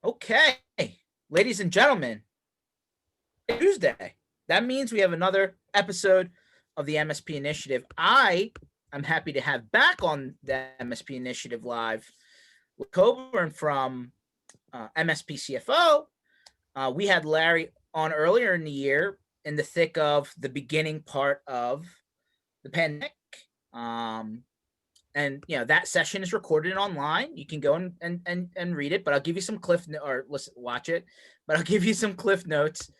Okay, ladies and gentlemen, Tuesday. That means we have another episode of the MSP Initiative. I am happy to have back on the MSP Initiative live with Cobrin from Mspcfo. We had Larry on earlier in the year in the thick of the beginning part of the pandemic. And that session is recorded online. You can go and read it, but I'll give you some watch it, but I'll give you some cliff notes.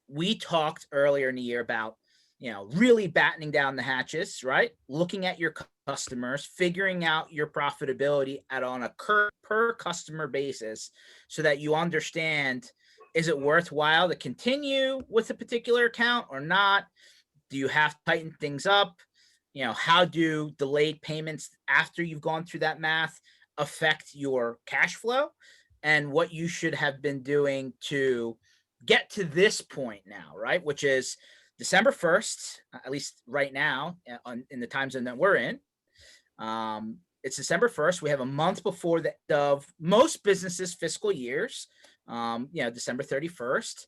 We talked earlier in the year about really battening down the hatches, right? Looking at your customers, figuring out your profitability on a per customer basis so that you understand, is it worthwhile to continue with a particular account or not? Do you have to tighten things up? How do delayed payments after you've gone through that math affect your cash flow, and what you should have been doing to get to this point now, right? Which is December 1st, at least right now in the time zone that we're in. It's December 1st. We have a month before the end of most businesses' fiscal years, December 31st.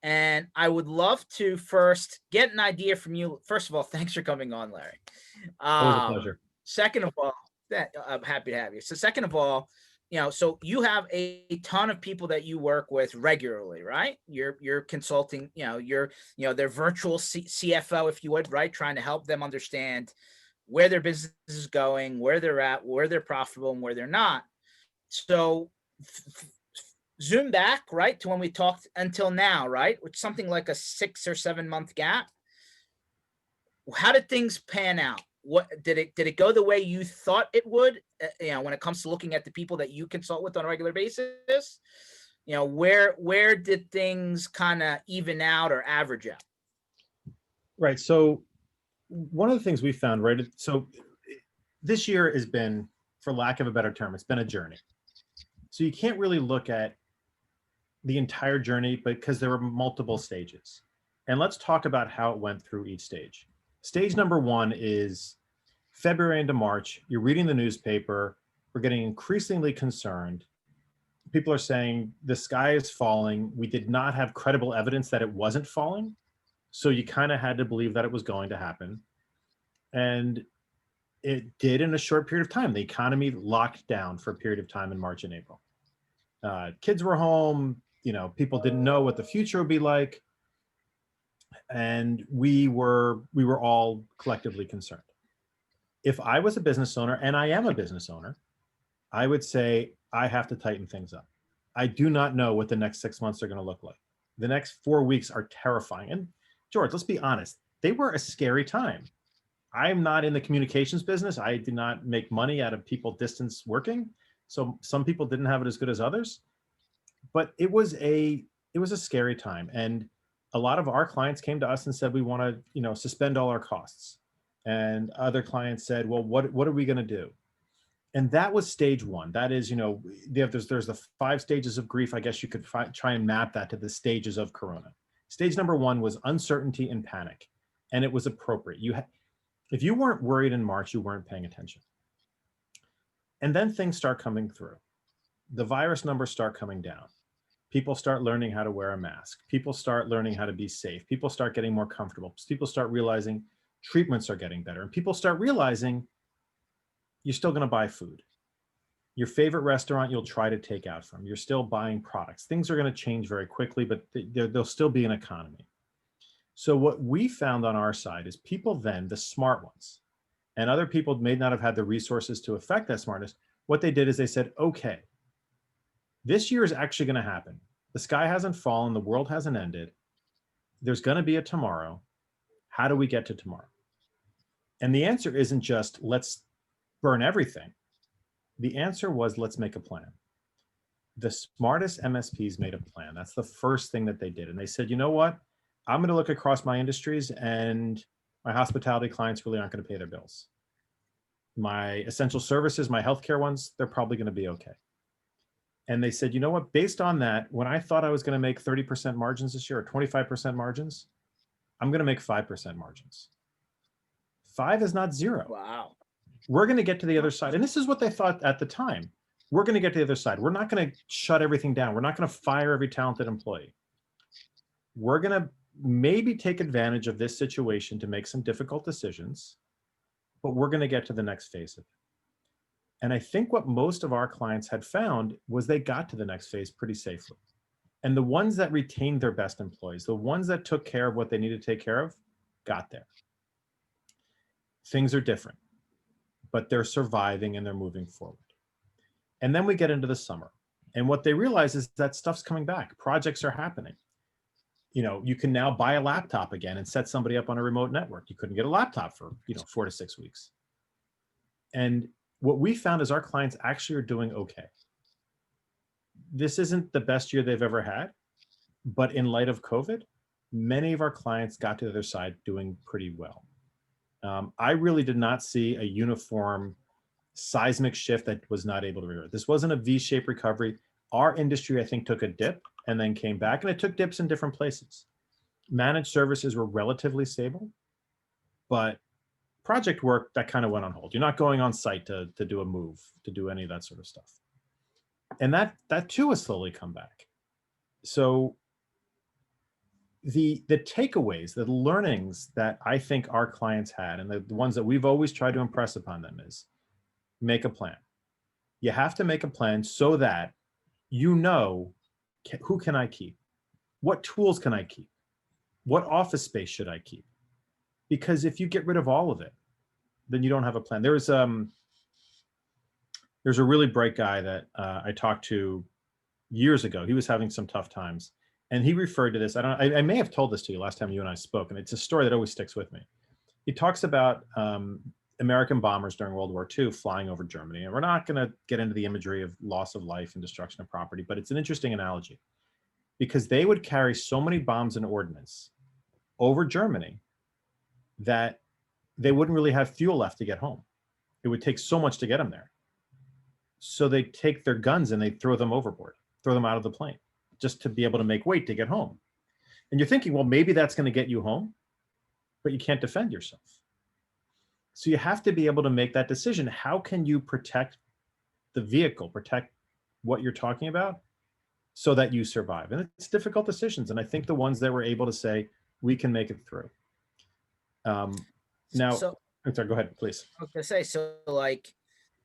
And I would love to first get an idea from you. First of all, thanks for coming on, Larry. Always a pleasure. Second of all, I'm happy to have you. So second of all, so you have a ton of people that you work with regularly, right? You're consulting, you're their virtual CFO, if you would, right? Trying to help them understand where their business is going, where they're at, where they're profitable, and where they're not. So zoom back, right, to when we talked until now, right? Which something like a 6 or 7 month gap. How did things pan out? What did it go the way you thought it would? When it comes to looking at the people that you consult with on a regular basis, where did things kind of even out or average out? Right. So one of the things we found, right? So this year has been, for lack of a better term, it's been a journey. So you can't really look at the entire journey because there were multiple stages. And let's talk about how it went through each stage. Stage number one is February into March. You're reading the newspaper. We're getting increasingly concerned. People are saying the sky is falling. We did not have credible evidence that it wasn't falling. So you kind of had to believe that it was going to happen. And it did in a short period of time. The economy locked down for a period of time in March and April. Kids were home. People didn't know what the future would be like. And we were all collectively concerned. If I was a business owner, and I am a business owner, I would say I have to tighten things up. I do not know what the next 6 months are going to look like. The next 4 weeks are terrifying. And George, let's be honest, they were a scary time. I'm not in the communications business. I did not make money out of people distance working. So some people didn't have it as good as others, but it was a scary time. And a lot of our clients came to us and said, we want to, suspend all our costs. And other clients said, well, what are we going to do? And that was stage one. That is, there's the 5 stages of grief. I guess you could try and map that to the stages of Corona. Stage number one was uncertainty and panic. And it was appropriate. If you weren't worried in March, you weren't paying attention. And then things start coming through. The virus numbers start coming down. People start learning how to wear a mask. People start learning how to be safe. People start getting more comfortable. People start realizing treatments are getting better. And people start realizing you're still going to buy food. Your favorite restaurant you'll try to take out from. You're still buying products. Things are going to change very quickly, but there'll still be an economy. So what we found on our side is people then, the smart ones, and other people may not have had the resources to affect that smartness, what they did is they said, okay, this year is actually going to happen. The sky hasn't fallen. The world hasn't ended. There's going to be a tomorrow. How do we get to tomorrow? And the answer isn't just let's burn everything. The answer was let's make a plan. The smartest MSPs made a plan. That's the first thing that they did. And they said, you know what? I'm going to look across my industries, and my hospitality clients really aren't going to pay their bills. My essential services, my healthcare ones, they're probably going to be okay. And they said, you know what, based on that, when I thought I was going to make 30% margins this year or 25% margins, I'm going to make 5% margins. 5 is not 0. Wow. We're going to get to the other side. And this is what they thought at the time. we're going to get to the other side. We're not going to shut everything down. We're not going to fire every talented employee. We're going to maybe take advantage of this situation to make some difficult decisions, but we're going to get to the next phase of it. And I think what most of our clients had found was they got to the next phase pretty safely. And the ones that retained their best employees, the ones that took care of what they needed to take care of, got there. Things are different, but they're surviving and they're moving forward. And then we get into the summer. And what they realize is that stuff's coming back. Projects are happening. You know, you can now buy a laptop again and set somebody up on a remote network. You couldn't get a laptop for, 4 to 6 weeks. And what we found is our clients actually are doing okay. This isn't the best year they've ever had, but in light of COVID, many of our clients got to the other side doing pretty well. I really did not see a uniform seismic shift that was not able to revert. This wasn't a V-shaped recovery. Our industry, I think, took a dip and then came back, and it took dips in different places. Managed services were relatively stable, but project work, that kind of went on hold. You're not going on site to do a move, to do any of that sort of stuff. And that too has slowly come back. So the takeaways, the learnings that I think our clients had, and the ones that we've always tried to impress upon them, is make a plan. You have to make a plan so that who can I keep? What tools can I keep? What office space should I keep? Because if you get rid of all of it, then you don't have a plan. There's a really bright guy that I talked to years ago. He was having some tough times, and he referred to this. I may have told this to you last time you and I spoke, and it's a story that always sticks with me. He talks about American bombers during World War II flying over Germany. And we're not going to get into the imagery of loss of life and destruction of property, but it's an interesting analogy because they would carry so many bombs and ordnance over Germany that they wouldn't really have fuel left to get home. It would take so much to get them there. So they take their guns and they throw them overboard, throw them out of the plane just to be able to make weight to get home. And you're thinking, well, maybe that's going to get you home, but you can't defend yourself. So you have to be able to make that decision. How can you protect the vehicle, protect what you're talking about so that you survive? And it's difficult decisions. And I think the ones that were able to say, we can make it through. Now, So I'm sorry, go ahead, please. I was gonna say, so like,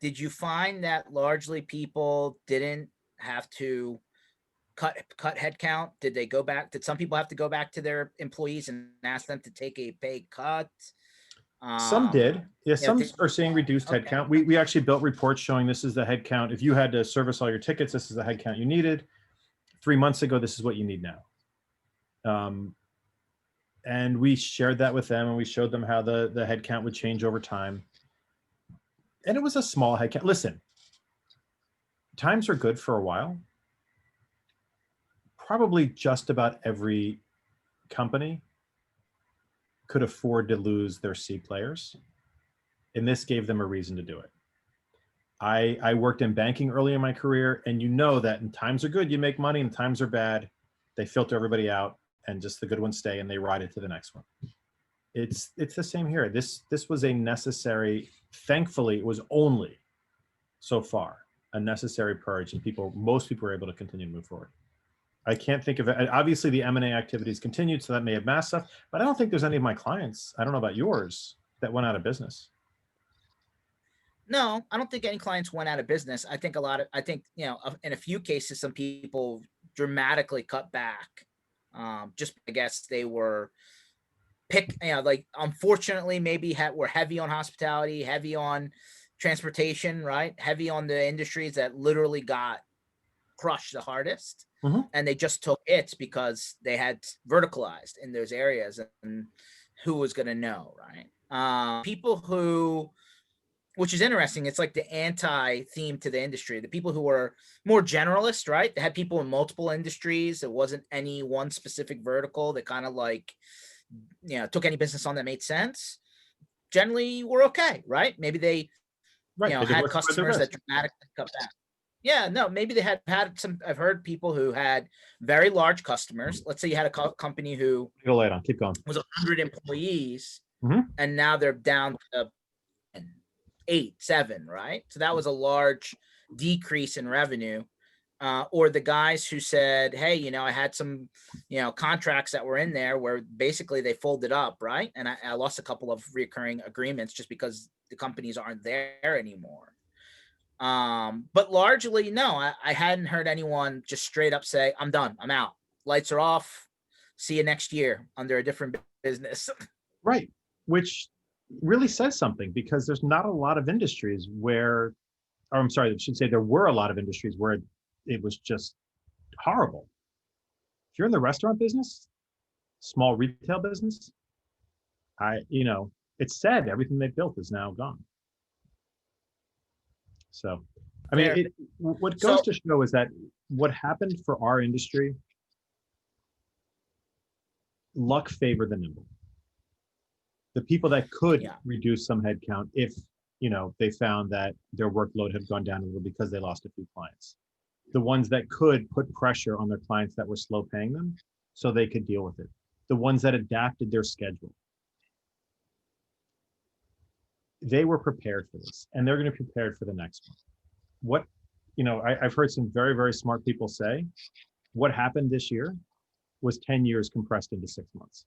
did you find that largely people didn't have to cut headcount? Did they go back? Did some people have to go back to their employees and ask them to take a pay cut? Some did. Yeah, some did- are seeing reduced okay. headcount. We actually built reports showing this is the headcount. If you had to service all your tickets, this is the headcount you needed. 3 months ago, this is what you need now. And we shared that with them, and we showed them how the headcount would change over time. And it was a small headcount. Listen, times are good for a while. Probably just about every company could afford to lose their C players. And this gave them a reason to do it. I worked in banking early in my career, and you know that in times are good, you make money, and times are bad, they filter everybody out, and just the good ones stay and they ride it to the next one. It's the same here. This was a necessary, thankfully, it was only so far a necessary purge, and most people were able to continue to move forward. I can't think of it. Obviously, the M&A activities continued, so that may have masked stuff, but I don't think there's any of my clients, I don't know about yours, that went out of business. No, I don't think any clients went out of business. I think in a few cases, some people dramatically cut back. Just, I guess they were unfortunately, maybe were heavy on hospitality, heavy on transportation, right? Heavy on the industries that literally got crushed the hardest. Mm-hmm. And they just took it because they had verticalized in those areas, and who was going to know, right? People who, which is interesting, it's like the anti-theme to the industry. The people who were more generalist, right? They had people in multiple industries. There wasn't any one specific vertical that kind of took any business on that made sense. Generally were okay, right? Maybe they, had customers that dramatically cut back. Yeah, no, maybe they had some. I've heard people who had very large customers. Let's say you had a company who Keep going. was 100 employees, mm-hmm. and now they're down to 8, 7, right? So that was a large decrease in revenue, or the guys who said, hey, I had some, contracts that were in there where basically they folded up, right? And I lost a couple of recurring agreements just because the companies aren't there anymore. But largely, no, I hadn't heard anyone just straight up say, I'm done, I'm out. Lights are off. See you next year under a different business. Right. Which really says something, because there's not a lot of industries where, or I'm sorry, I should say there were a lot of industries where it was just horrible. If you're in the restaurant business, small retail business, it's sad everything they built is now gone. So, I mean, what goes to show is that what happened for our industry, luck favored the nimble. The people that could reduce some headcount if, they found that their workload had gone down a little because they lost a few clients. The ones that could put pressure on their clients that were slow paying them so they could deal with it. The ones that adapted their schedule. They were prepared for this, and they're going to be prepared for the next one. I've heard some very, very smart people say, what happened this year was 10 years compressed into 6 months.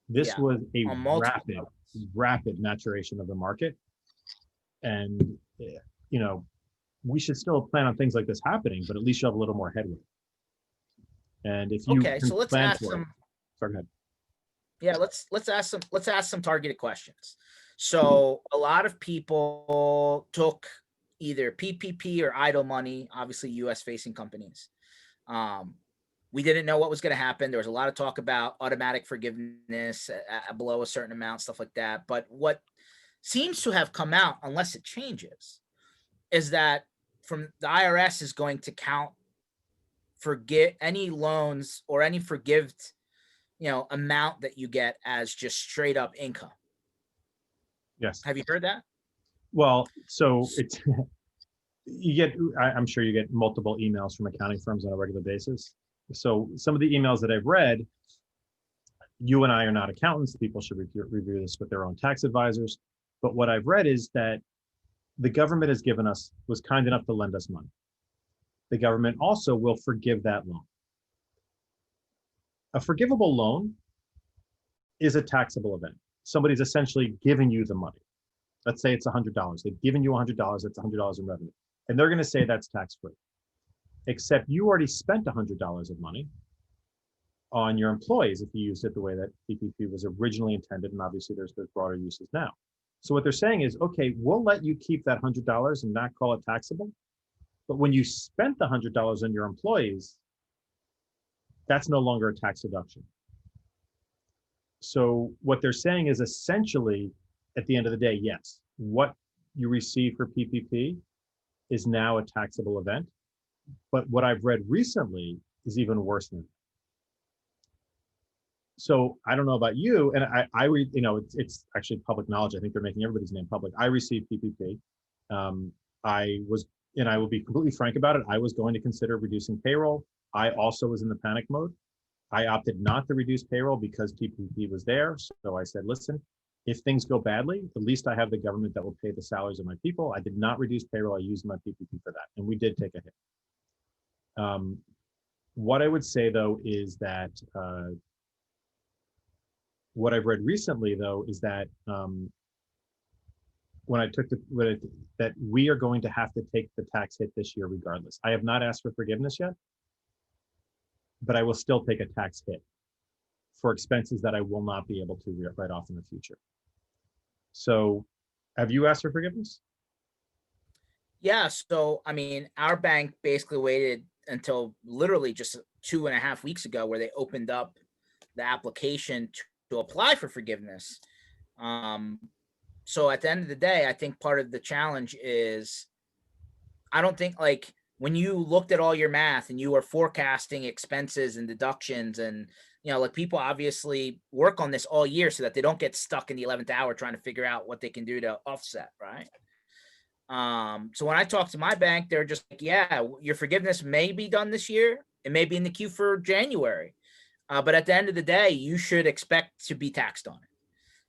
This was a rapid maturation of the market. And, we should still plan on things like this happening, but at least you'll have a little more headway. And if you so let's ask some. Sorry, go ahead. Yeah, let's ask some targeted questions. So a lot of people took either PPP or idle money, obviously US facing companies. We didn't know what was going to happen. There was a lot of talk about automatic forgiveness below a certain amount, stuff like that. But what seems to have come out, unless it changes, is that from the IRS is going to forgive any loans or any forgived, amount that you get as just straight up income. Yes. Have you heard that? Well, so it's I'm sure you get multiple emails from accounting firms on a regular basis. So some of the emails that I've read, you and I are not accountants. People should review this with their own tax advisors. But what I've read is that the government was kind enough to lend us money. The government also will forgive that loan. A forgivable loan is a taxable event. Somebody's essentially giving you the money. Let's say it's $100. They've given you $100. That's $100 in revenue. And they're going to say that's tax-free. Except you already spent $100 of money on your employees if you used it the way that PPP was originally intended. And obviously there's broader uses now. So what they're saying is, okay, we'll let you keep that $100 and not call it taxable. But when you spent the $100 on your employees, that's no longer a tax deduction. So what they're saying is essentially, at the end of the day, yes, what you receive for PPP is now a taxable event. But what I've read recently is even worse than that. So I don't know about you, and I read, it's actually public knowledge. I think they're making everybody's name public. I received PPP. I will be completely frank about it. I was going to consider reducing payroll. I also was in the panic mode. I opted not to reduce payroll because PPP was there. So I said, listen, if things go badly, at least I have the government that will pay the salaries of my people. I did not reduce payroll. I used my PPP for that. And we did take a hit. What I would say, though, is that what I've read recently, though, is that when I took that we are going to have to take the tax hit this year regardless. I have not asked for forgiveness yet, but I will still take a tax hit for expenses that I will not be able to write off in the future. So have you asked for forgiveness? Yeah. So, I mean, our bank basically waited until literally just 2.5 weeks ago where they opened up the application to apply for forgiveness. So at the end of the day, I think part of the challenge is, I don't think, like, when you looked at all your math and you were forecasting expenses and deductions and, like, people obviously work on this all year so that they don't get stuck in the 11th hour trying to figure out what they can do to offset. Right. So when I talked to my bank, they're just like, yeah, your forgiveness may be done this year. It may be in the queue for January. But at the end of the day, you should expect to be taxed on it.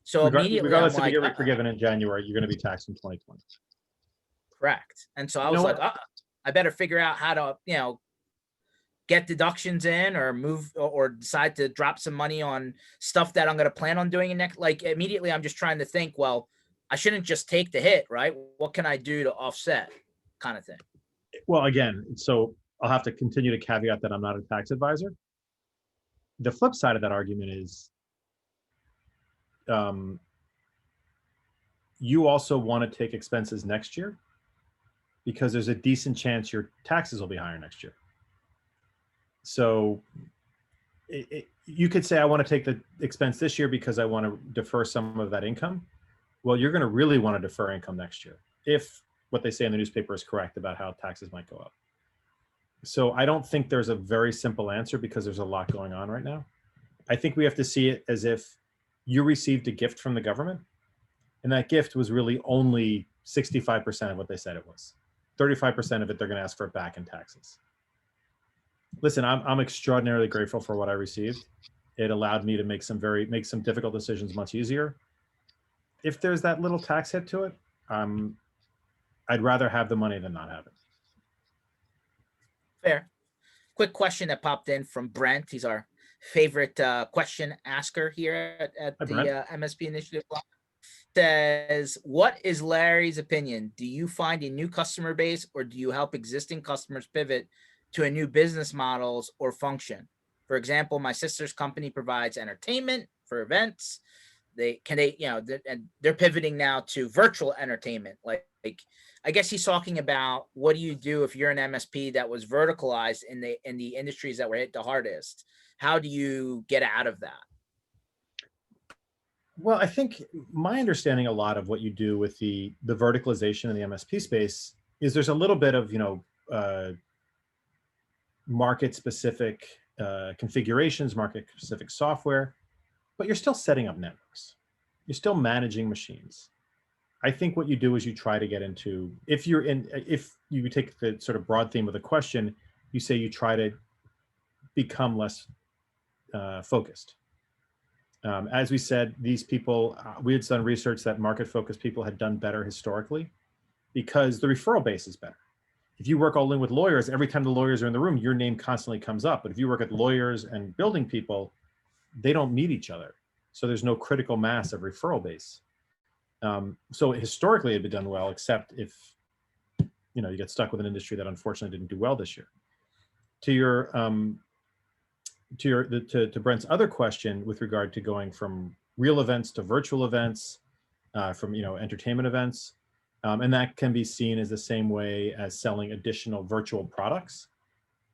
So immediately, regardless if you get forgiven in January, you're going to be taxed in 2020. Correct. And so I You know was like, what? I better figure out how to, get deductions in or move or decide to drop some money on stuff that I'm going to plan on doing in next. Like immediately, I'm just trying to think, well, I shouldn't just take the hit, right? What can I do to offset, kind of thing? Well, again, so I'll have to continue to caveat that I'm not a tax advisor. The flip side of that argument is um, you also want to take expenses next year because there's a decent chance your taxes will be higher next year. So you could say, I want to take the expense this year because I want to defer some of that income. Well, you're going to really want to defer income next year if what they say in the newspaper is correct about how taxes might go up. So I don't think there's a very simple answer because there's a lot going on right now. I think we have to see it as if you received a gift from the government, and that gift was really only 65% of what they said it was. 35% of it, they're going to ask for it back in taxes. Listen, I'm extraordinarily grateful for what I received. It allowed me to make some difficult decisions much easier. If there's that little tax hit to it, I'd rather have the money than not have it. Fair. Quick question that popped in from Brent. He's our favorite question asker here at Hi, the Brent. MSP Initiative blog. Says, what is Larry's opinion? Do you find a new customer base or do you help existing customers pivot to a new business models or function? For example, my sister's company provides entertainment for events. And they're pivoting now to virtual entertainment. Like I guess he's talking about what do you do if you're an MSP that was verticalized in the industries that were hit the hardest? How do you get out of that? Well, I think my understanding a lot of what you do with the verticalization in the MSP space is there's a little bit of, market specific configurations, market specific software, but you're still setting up networks. You're still managing machines. I think what you do is you try to get into, if you take the sort of broad theme of the question, you say you try to become less focused. As we said, these people, we had done research that market-focused people had done better historically because the referral base is better. If you work all in with lawyers, every time the lawyers are in the room, your name constantly comes up. But if you work at lawyers and building people, they don't meet each other. So there's no critical mass of referral base. So historically, it'd been done well, except if you get stuck with an industry that unfortunately didn't do well this year. To Brent's other question with regard to going from real events to virtual events, from entertainment events, and that can be seen as the same way as selling additional virtual products.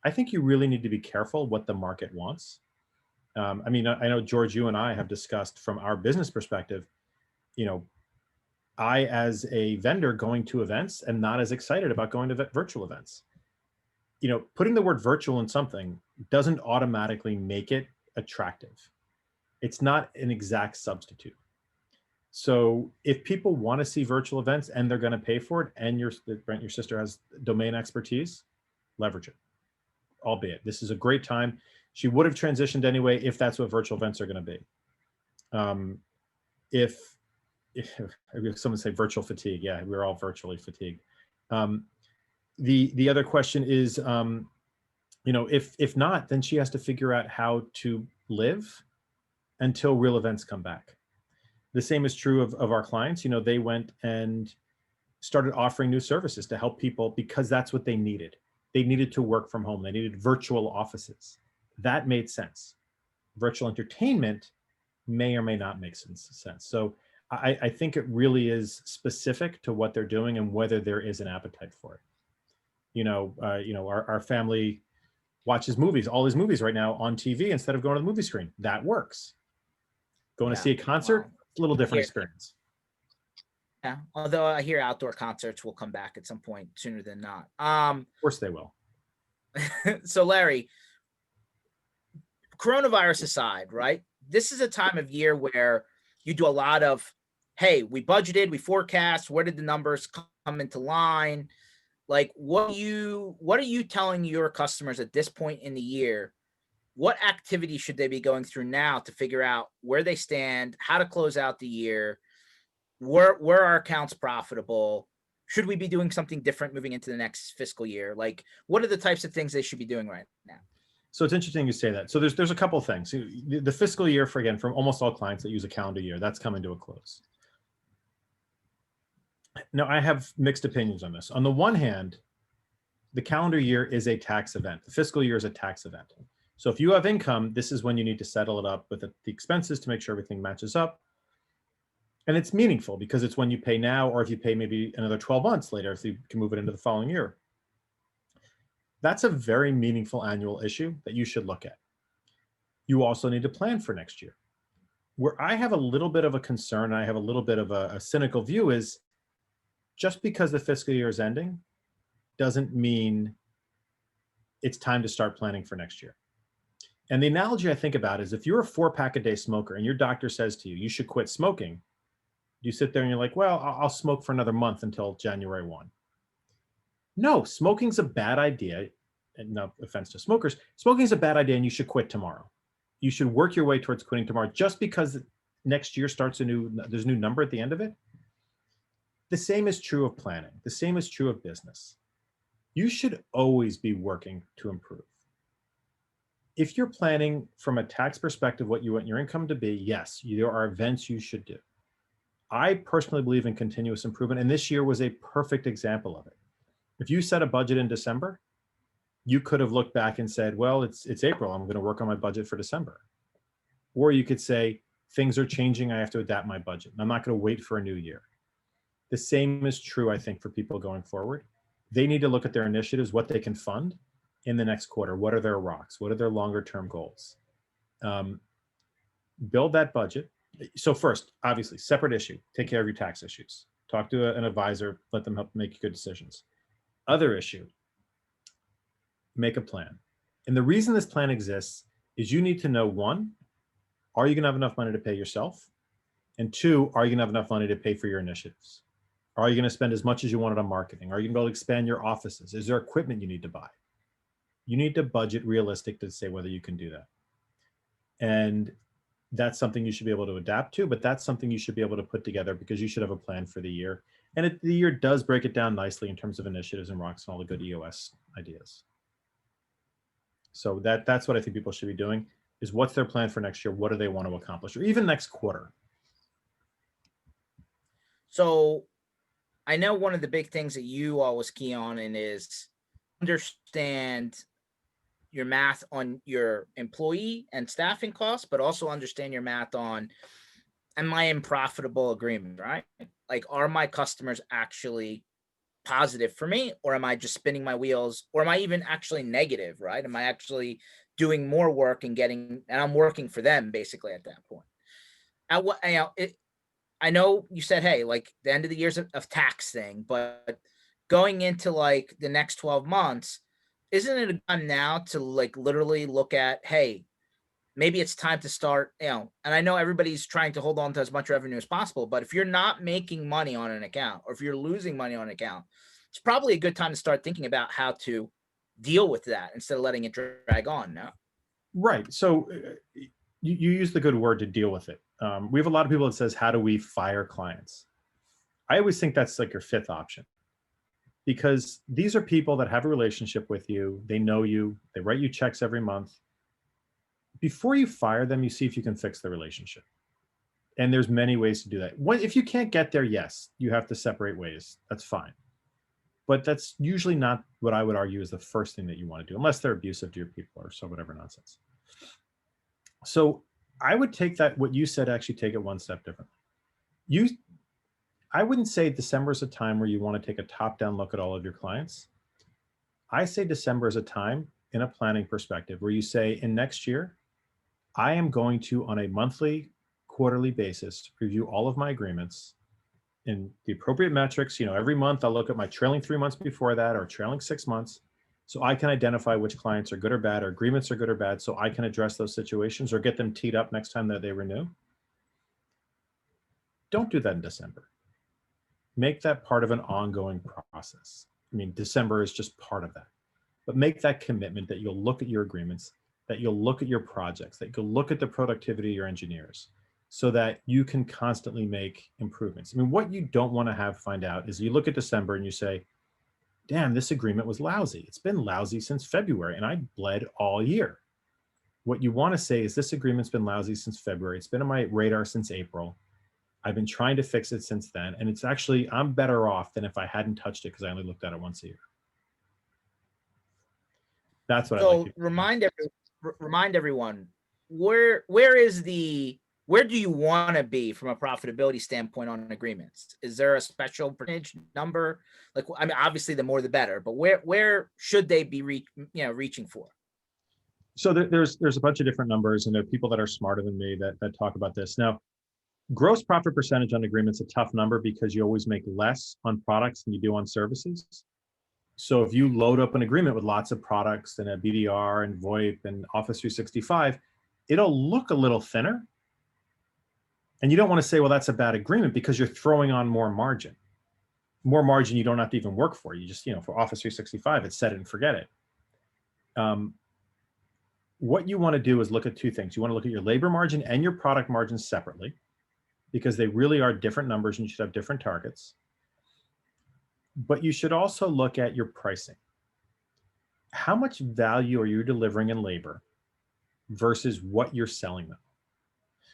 I think you really need to be careful what the market wants. I know George, you and I have discussed from our business perspective, I as a vendor going to events am not as excited about going to virtual events. Putting the word virtual in something doesn't automatically make it attractive. It's not an exact substitute. So if people want to see virtual events and they're going to pay for it, and Brent, your sister has domain expertise, leverage it. Albeit, this is a great time. She would have transitioned anyway if that's what virtual events are going to be. If someone say virtual fatigue, yeah, we're all virtually fatigued. The other question is, if not, then she has to figure out how to live until real events come back. The same is true of our clients. They went and started offering new services to help people because that's what they needed. They needed to work from home. They needed virtual offices. That made sense. Virtual entertainment may or may not make sense. So I think it really is specific to what they're doing and whether there is an appetite for it. Our family watches movies, all these movies right now on TV instead of going to the movie screen. That works. Going to see a concert, it's a little different experience. Yeah, although I hear outdoor concerts will come back at some point sooner than not. Of course they will. So Larry, coronavirus aside, right? This is a time of year where you do a lot of, hey, we budgeted, we forecast, where did the numbers come into line? Like, what are you telling your customers at this point in the year? What activity should they be going through now to figure out where they stand, how to close out the year, where are accounts profitable? should we be doing something different moving into the next fiscal year? Like, what are the types of things they should be doing right now? So it's interesting you say that. So there's a couple of things. The fiscal year, for again, from almost all clients that use a calendar year, that's coming to a close. Now, I have mixed opinions on this. On the one hand, the calendar year is a tax event. The fiscal year is a tax event. So if you have income, this is when you need to settle it up with the expenses to make sure everything matches up. And it's meaningful because it's when you pay now, or if you pay maybe another 12 months later, if you can move it into the following year. That's a very meaningful annual issue that you should look at. You also need to plan for next year. Where I have a little bit of a concern, I have a little bit of a cynical view is just because the fiscal year is ending doesn't mean it's time to start planning for next year. And the analogy I think about is if you're a 4-pack a day smoker and your doctor says to you, you should quit smoking, you sit there and you're like, well, I'll smoke for another month until January 1. No, smoking's a bad idea. And no offense to smokers, smoking's a bad idea and you should quit tomorrow. You should work your way towards quitting tomorrow just because next year starts there's a new number at the end of it. The same is true of planning. The same is true of business. You should always be working to improve. If you're planning from a tax perspective, what you want your income to be, yes, there are events you should do. I personally believe in continuous improvement, and this year was a perfect example of it. If you set a budget in December, you could have looked back and said, well, it's April, I'm going to work on my budget for December. Or you could say, things are changing, I have to adapt my budget. I'm not going to wait for a new year. The same is true, I think, for people going forward. They need to look at their initiatives, what they can fund in the next quarter. What are their rocks? What are their longer term goals? Build that budget. So first, obviously, separate issue, take care of your tax issues. Talk to an advisor, let them help make good decisions. Other issue, make a plan. And the reason this plan exists is you need to know, one, are you going to have enough money to pay yourself? And two, are you going to have enough money to pay for your initiatives? Are you going to spend as much as you wanted on marketing? Are you going to be able to expand your offices? Is there equipment you need to buy? You need to budget realistic to say whether you can do that. And that's something you should be able to adapt to, but that's something you should be able to put together because you should have a plan for the year. And the year does break it down nicely in terms of initiatives and rocks and all the good EOS ideas. So that's what I think people should be doing is what's their plan for next year? What do they want to accomplish? Or even next quarter? So I know one of the big things that you always key on and is understand your math on your employee and staffing costs, but also understand your math on, am I in profitable agreement, right? Like, are my customers actually positive for me, or am I just spinning my wheels, or am I even actually negative, right? Am I actually doing more work and I'm working for them basically at that point? At what, I know you said, hey, like the end of the year's a tax thing, but going into like the next 12 months, isn't it a time now to like literally look at, hey, maybe it's time to start, and I know everybody's trying to hold on to as much revenue as possible, but if you're not making money on an account, or if you're losing money on an account, it's probably a good time to start thinking about how to deal with that instead of letting it drag on. No? Right. So you use the good word to deal with it. We have a lot of people that says, how do we fire clients? I always think that's like your fifth option, because these are people that have a relationship with you. They know you, they write you checks every month. Before you fire them, you see if you can fix the relationship. And there's many ways to do that. If you can't get there, yes, you have to separate ways. That's fine. But that's usually not what I would argue is the first thing that you want to do, unless they're abusive to your people or so whatever nonsense. So I would take that, what you said, actually take it one step differently. I wouldn't say December is a time where you want to take a top-down look at all of your clients. I say December is a time in a planning perspective where you say, in next year, I am going to, on a monthly, quarterly basis, review all of my agreements in the appropriate metrics. Every month I'll look at my trailing 3 months before that or trailing 6 months, so I can identify which clients are good or bad, or agreements are good or bad, so I can address those situations or get them teed up next time that they renew. Don't do that in December. Make that part of an ongoing process. I mean, December is just part of that. But make that commitment that you'll look at your agreements, that you'll look at your projects, that you'll look at the productivity of your engineers. so that you can constantly make improvements. I mean, what you don't want to find out is you look at December and you say, damn, this agreement was lousy. It's been lousy since February and I bled all year. What you want to say is this agreement's been lousy since February. It's been on my radar since April. I've been trying to fix it since then. And it's actually, I'm better off than if I hadn't touched it because I only looked at it once a year. That's what I'd like So to remind everyone, where do you want to be from a profitability standpoint on agreements? Is there a special percentage number? Like, I mean, obviously the more the better, but where should they be reaching for? So there's a bunch of different numbers, and there are people that are smarter than me that talk about this. Now, gross profit percentage on agreements is a tough number because you always make less on products than you do on services. So if you load up an agreement with lots of products and a BDR and VoIP and Office 365, it'll look a little thinner. And you don't want to say, well, that's a bad agreement because you're throwing on more margin. More margin you don't have to even work for. You just, for Office 365, it's set it and forget it. What you want to do is look at two things. You want to look at your labor margin and your product margins separately because they really are different numbers and you should have different targets. But you should also look at your pricing. How much value are you delivering in labor versus what you're selling them?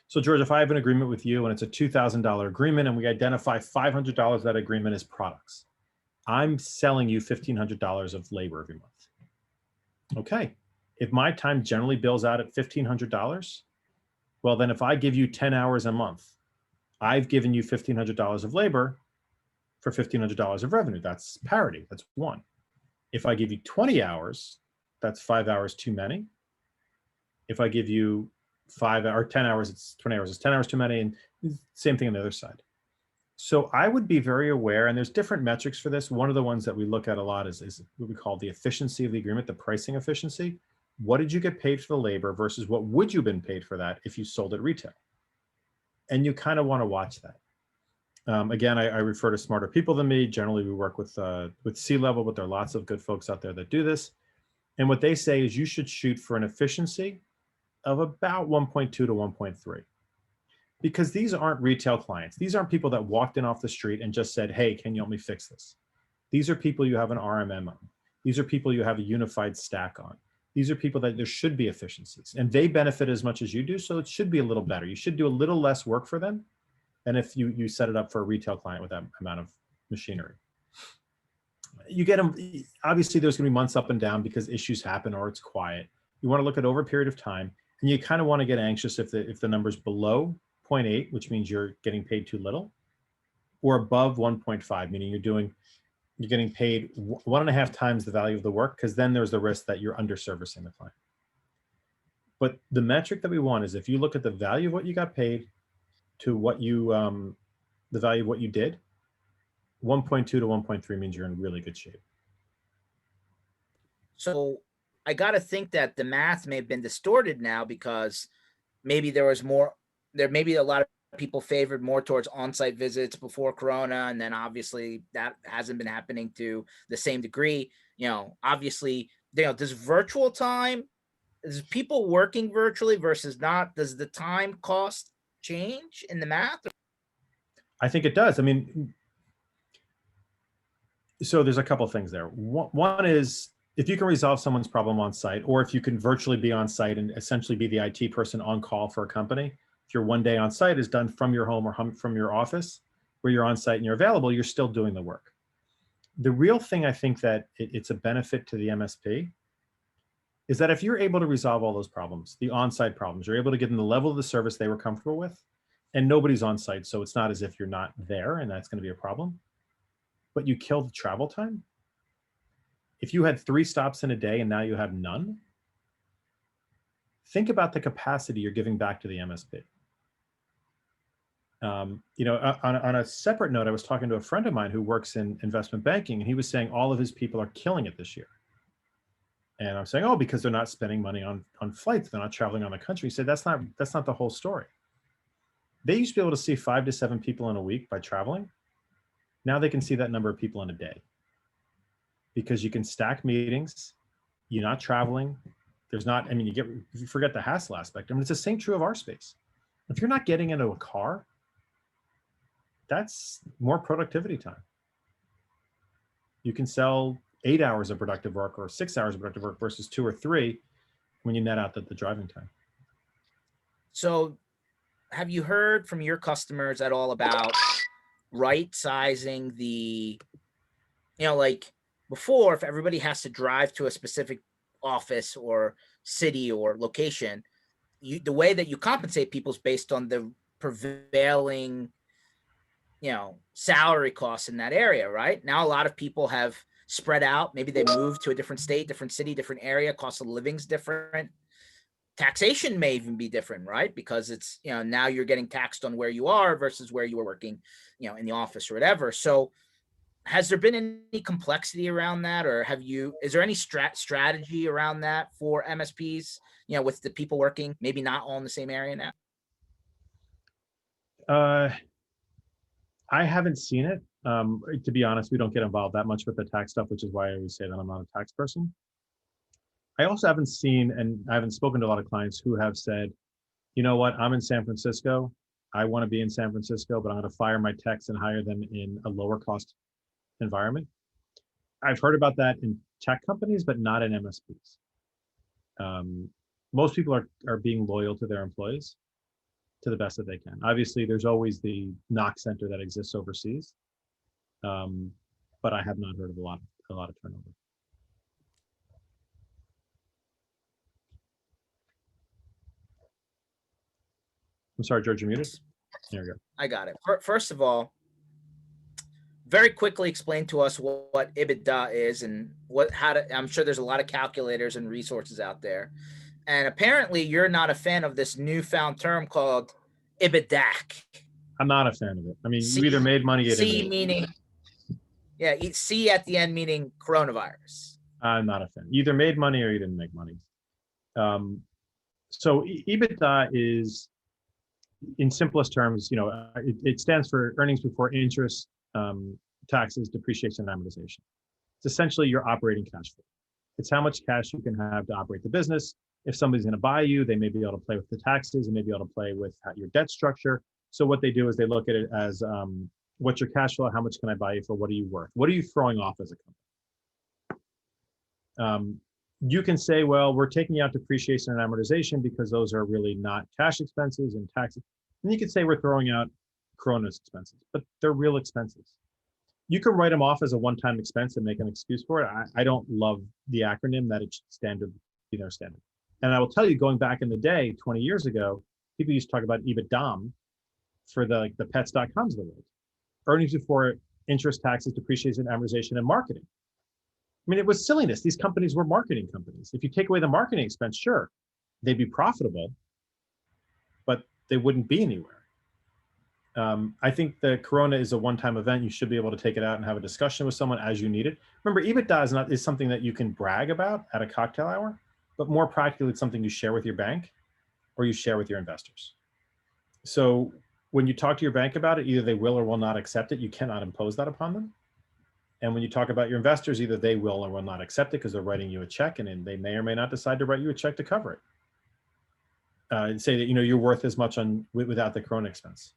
So George, if I have an agreement with you and it's a $2,000 agreement and we identify $500 of that agreement as products, I'm selling you $1,500 of labor every month. Okay. If my time generally bills out at $1,500, well, then if I give you 10 hours a month, I've given you $1,500 of labor for $1,500 of revenue. That's parity. That's one. If I give you 20 hours, that's 5 hours too many. If I give you 5 or 10 hours, it's 20 hours, it's 10 hours too many. And same thing on the other side. So I would be very aware, and there's different metrics for this. One of the ones that we look at a lot is what we call the efficiency of the agreement, the pricing efficiency. What did you get paid for the labor versus what would you have been paid for that if you sold at retail? And you kind of want to watch that. Again, I refer to smarter people than me. Generally, we work with C-level, but there are lots of good folks out there that do this. And what they say is you should shoot for an efficiency of about 1.2 to 1.3. Because these aren't retail clients. These aren't people that walked in off the street and just said, hey, can you help me fix this? These are people you have an RMM on. These are people you have a unified stack on. These are people that there should be efficiencies. And they benefit as much as you do, so it should be a little better. You should do a little less work for them than if you set it up for a retail client with that amount of machinery. You get them, obviously there's gonna be months up and down because issues happen or it's quiet. You wanna look at over a period of time, and you kind of wanna get anxious if the number's below 0.8, which means you're getting paid too little, or above 1.5, meaning you're getting paid 1.5 times the value of the work, because then there's the risk that you're under-servicing the client. But the metric that we want is if you look at the value of what you got paid to what you, the value of what you did, 1.2 to 1.3 means you're in really good shape. So I got to think that the math may have been distorted now because maybe may be a lot of people favored more towards on-site visits before Corona. And then obviously that hasn't been happening to the same degree. Obviously, does virtual time, is people working virtually versus not, does the time cost change in the math? I think it does. I mean, so there's a couple of things there. One is if you can resolve someone's problem on site, or if you can virtually be on site and essentially be the IT person on call for a company, if your one day on site is done from your home or from your office where you're on site and you're available, you're still doing the work. The real thing I think that it's a benefit to the MSP is that if you're able to resolve all those problems, the on-site problems, you're able to give them the level of the service they were comfortable with, and nobody's on site, so it's not as if you're not there and that's going to be a problem, but you kill the travel time. If you had 3 stops in a day and now you have none, think about the capacity you're giving back to the MSP. On a separate note, I was talking to a friend of mine who works in investment banking, and he was saying all of his people are killing it this year. And I'm saying, oh, because they're not spending money on flights, they're not traveling on the country. He said, that's not the whole story. They used to be able to see 5 to 7 people in a week by traveling. Now they can see that number of people in a day because you can stack meetings. You're not traveling. There's not, I mean, you forget the hassle aspect. I mean, it's the same true of our space. If you're not getting into a car, that's more productivity time. You can sell 8 hours of productive work or 6 hours of productive work versus 2 or 3 when you net out the driving time. So have you heard from your customers at all about right sizing the, like before, if everybody has to drive to a specific office or city or location, the way that you compensate people is based on the prevailing, salary costs in that area, right? Now, a lot of people have spread out. Maybe they moved to a different state, different city, different area. Cost of living's different. Taxation may even be different, right? Because it's, now you're getting taxed on where you are versus where you were working, in the office or whatever. So has there been any complexity around that, or is there any strategy around that for MSPs, with the people working maybe not all in the same area now? I haven't seen it. To be honest, we don't get involved that much with the tax stuff, which is why I always say that I'm not a tax person. I also haven't seen, and I haven't spoken to a lot of clients who have said, you know what, I'm in San Francisco. I want to be in San Francisco, but I'm going to fire my techs and hire them in a lower cost environment. I've heard about that in tech companies, but not in MSPs. Most people are being loyal to their employees to the best that they can. Obviously, there's always the knock center that exists overseas, but I have not heard of a lot of turnover. I'm sorry, George, you're muted. There we go. I got it. First of all, very quickly explain to us what Ebitda is and I'm sure there's a lot of calculators and resources out there. And apparently you're not a fan of this newfound term called Ebitda. I'm not a fan of it. I mean, you either made money, you didn't. C meaning, C at the end meaning coronavirus. I'm not a fan. You either made money or you didn't make money. So Ebitda is, in simplest terms, it stands for earnings before interest, taxes, depreciation, and amortization. It's essentially your operating cash flow. It's how much cash you can have to operate the business. If somebody's going to buy you, they may be able to play with the taxes and maybe able to play with your debt structure. So what they do is they look at it as what's your cash flow? How much can I buy you for? What are you worth? What are you throwing off as a company? You can say, well, we're taking out depreciation and amortization because those are really not cash expenses and taxes. And you could say we're throwing out Corona's expenses, but they're real expenses. You can write them off as a one-time expense and make an excuse for it. I don't love the acronym that it's standard, standard. And I will tell you, going back in the day, 20 years ago, people used to talk about EBITDA for the pets.coms of the world. Earnings before interest, taxes, depreciation, amortization, and marketing. I mean, it was silliness. These companies were marketing companies. If you take away the marketing expense, sure, they'd be profitable, but they wouldn't be anywhere. I think the Corona is a one-time event. You should be able to take it out and have a discussion with someone as you need it. Remember, Ebitda is something that you can brag about at a cocktail hour, but more practically, it's something you share with your bank or you share with your investors. So when you talk to your bank about it, either they will or will not accept it. You cannot impose that upon them. And when you talk about your investors, either they will or will not accept it because they're writing you a check, and then they may or may not decide to write you a check to cover it. And say that you're worth as much without the Corona expense.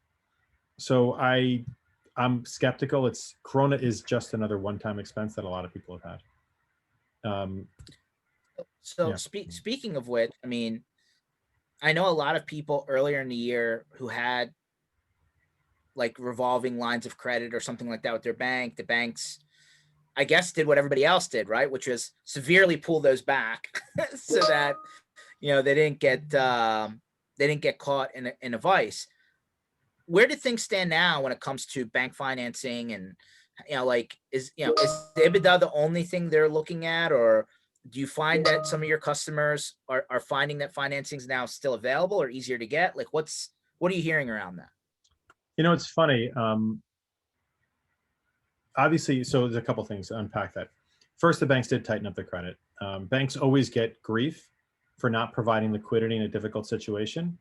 So I'm skeptical. Corona is just another one-time expense that a lot of people have had. Speaking of which, I mean, I know a lot of people earlier in the year who had like revolving lines of credit or something like that with their bank. The banks, I guess, did what everybody else did, right? Which was severely pull those back so that, they didn't get caught in a vice. Where do things stand now when it comes to bank financing? And, is Ebitda the only thing they're looking at, or do you find that some of your customers are finding that financing is now still available or easier to get? Like, what are you hearing around that? It's funny. Obviously, so there's a couple things to unpack that. First, the banks did tighten up the credit. Banks always get grief for not providing liquidity in a difficult situation.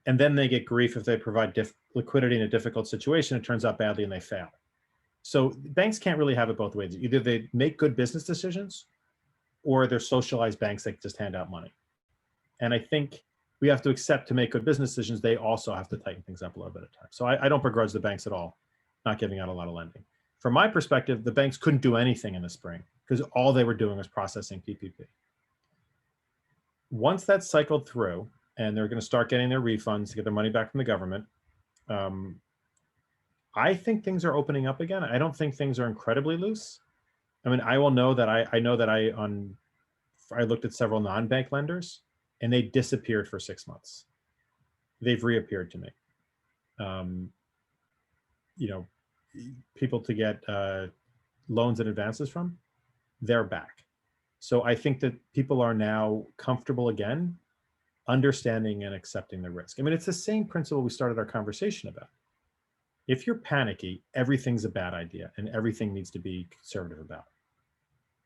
And then they get grief if they provide liquidity in a difficult situation. It turns out badly and they fail. So banks can't really have it both ways. Either they make good business decisions or they're socialized banks that just hand out money. And I think we have to accept to make good business decisions, they also have to tighten things up a little bit at times. So I don't begrudge the banks at all not giving out a lot of lending. From my perspective, the banks couldn't do anything in the spring because all they were doing was processing PPP. Once that cycled through and they're going to start getting their refunds to get their money back from the government, I think things are opening up again. I don't think things are incredibly loose. I mean, I will know that I know that I looked at several non-bank lenders and they disappeared for 6 months. They've reappeared to me. You know, people to get loans and advances from, they're back. So I think that people are now comfortable again, understanding and accepting the risk. I mean, it's the same principle we started our conversation about. If you're panicky, everything's a bad idea and everything needs to be conservative about.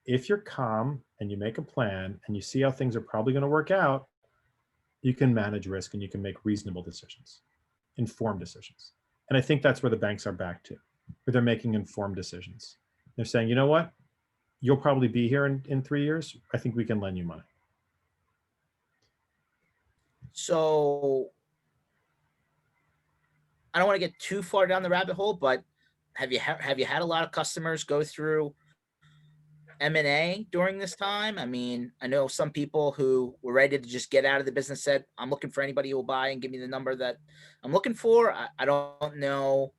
If you're calm and you make a plan and you see how things are probably going to work out, you can manage risk and you can make reasonable decisions, informed decisions. And I think that's where the banks are back to, where they're making informed decisions. They're saying, you know what? You'll probably be here in 3 years. I think we can lend you money. So I don't want to get too far down the rabbit hole, but have you had a lot of customers go through M&A during this time? I mean, I know some people who were ready to just get out of the business said, I'm looking for anybody who will buy and give me the number that I'm looking for. I don't know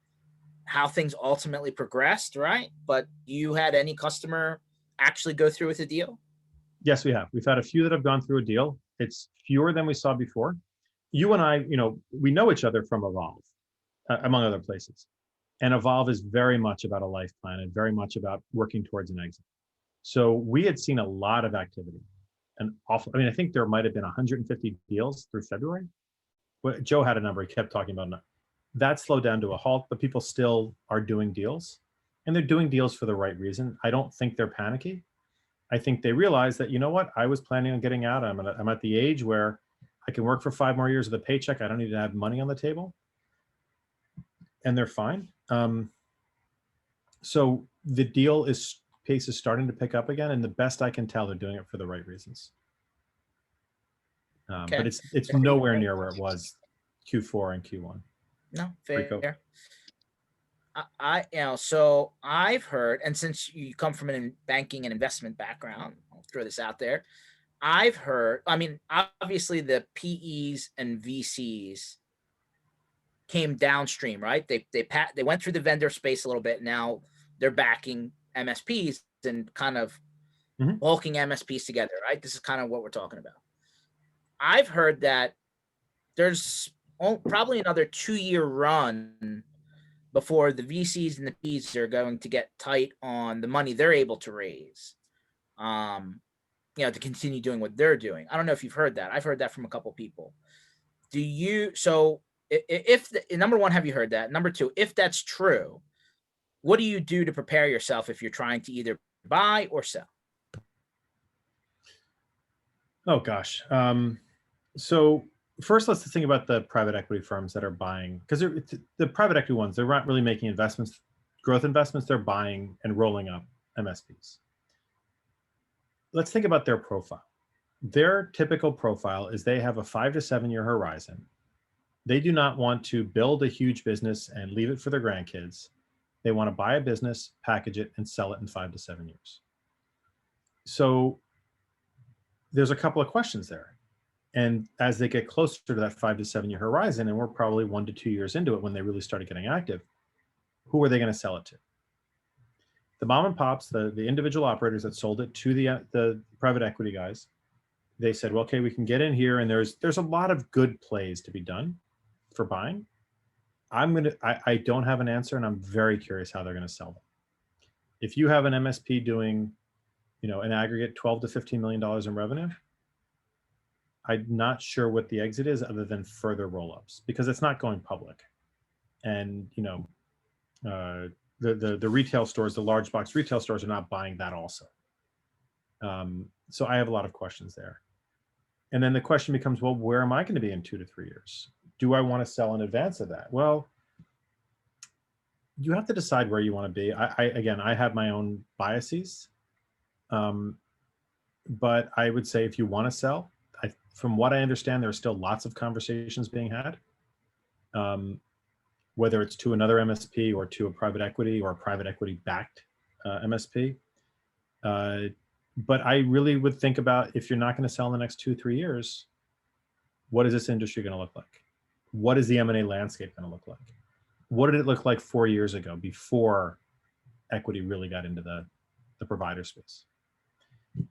how things ultimately progressed, right? But you had any customer actually go through with a deal? Yes, we have. We've had a few that have gone through a deal. It's fewer than we saw before. You and I, we know each other from Evolve, among other places. And Evolve is very much about a life plan and very much about working towards an exit. So we had seen a lot of activity. I think there might have been 150 deals through February. But Joe had a number, he kept talking about that slowed down to a halt, but people still are doing deals. And they're doing deals for the right reason. I don't think they're panicky. I think they realize that, you know what, I was planning on getting out. I'm at the age where I can work for 5 more years with a paycheck. I don't need to have money on the table. And they're fine. So the pace is starting to pick up again. And the best I can tell, they're doing it for the right reasons. Okay. But it's nowhere near where it was Q4 and Q1. No, fair. So I've heard, and since you come from a banking and investment background, I'll throw this out there. I've heard, I mean, obviously the PEs and VCs came downstream, right? They went through the vendor space a little bit. Now they're backing MSPs and kind of bulking MSPs together, right? This is kind of what we're talking about. I've heard that there's probably another 2-year run before the VCs and the Ps are going to get tight on the money they're able to raise, to continue doing what they're doing. I don't know if you've heard that. I've heard that from a couple people. So if number one, have you heard that? Number two, if that's true, what do you do to prepare yourself if you're trying to either buy or sell? Oh gosh. So first, let's think about the private equity firms that are buying, because the private equity ones, they're not really making investments, growth investments. They're buying and rolling up MSPs. Let's think about their profile. Their typical profile is they have a 5 to 7 year horizon. They do not want to build a huge business and leave it for their grandkids. They want to buy a business, package it, and sell it in 5 to 7 years. So there's a couple of questions there. And as they get closer to that 5 to 7 year horizon, and we're probably 1 to 2 years into it when they really started getting active, who are they going to sell it to? The mom and pops, the individual operators that sold it to the private equity guys, they said, well, okay, we can get in here, and there's a lot of good plays to be done for buying. I don't have an answer, and I'm very curious how they're going to sell them. If you have an MSP doing, an aggregate $12 to $15 million in revenue, I'm not sure what the exit is other than further roll-ups, because it's not going public. And, the retail stores, the large box retail stores, are not buying that also. So I have a lot of questions there. And then the question becomes, well, where am I going to be in 2 to 3 years? Do I want to sell in advance of that? Well, you have to decide where you want to be. I have my own biases. But I would say if you want to sell, from what I understand, there are still lots of conversations being had, whether it's to another MSP or to a private equity or a private equity backed MSP. But I really would think about, if you're not going to sell in the next 2-3 years, what is this industry going to look like? What is the M&A landscape going to look like? What did it look like 4 years ago before equity really got into the provider space?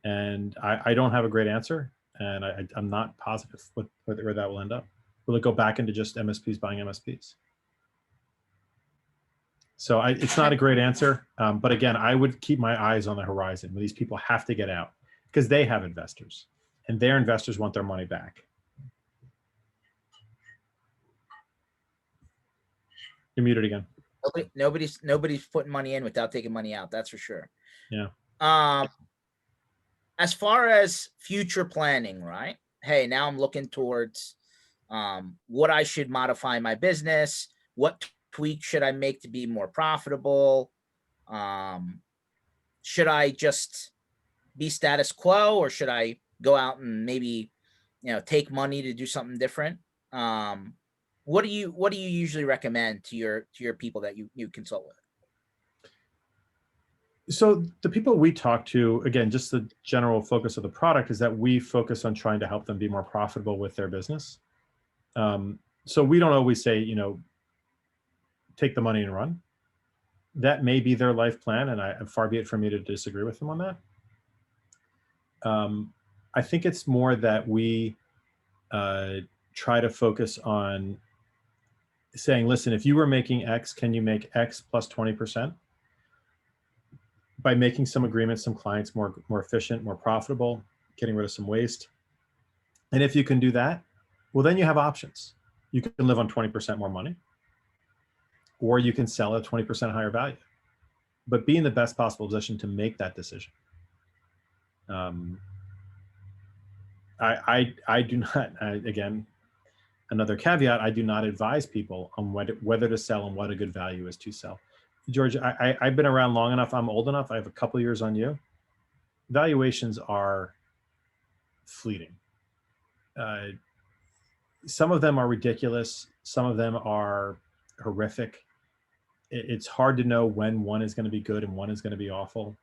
And I don't have a great answer, and I'm not positive where that will end up. Will it go back into just MSPs buying MSPs? So it's not a great answer, but again, I would keep my eyes on the horizon. These people have to get out because they have investors, and their investors want their money back. You're muted again. Nobody's putting money in without taking money out. That's for sure. Yeah. As far as future planning, right? Hey, now I'm looking towards what I should modify my business. What tweak should I make to be more profitable? Should I just be status quo, or should I go out and maybe, take money to do something different? What do you usually recommend to your people that you consult with? So the people we talk to, again, just the general focus of the product is that we focus on trying to help them be more profitable with their business. So we don't always say, take the money and run. That may be their life plan, and far be it for me to disagree with them on that. I think it's more that we try to focus on saying, listen, if you were making X, can you make X plus 20%? By making some agreements, some clients more efficient, more profitable, getting rid of some waste. And if you can do that, well, then you have options. You can live on 20% more money, or you can sell at 20% higher value. But be in the best possible position to make that decision. I do not, again, another caveat, I do not advise people on whether to sell and what a good value is to sell. George, I've been around long enough. I'm old enough. I have a couple years on you. Valuations are fleeting. Some of them are ridiculous. Some of them are horrific. It's hard to know when one is going to be good and one is going to be awful.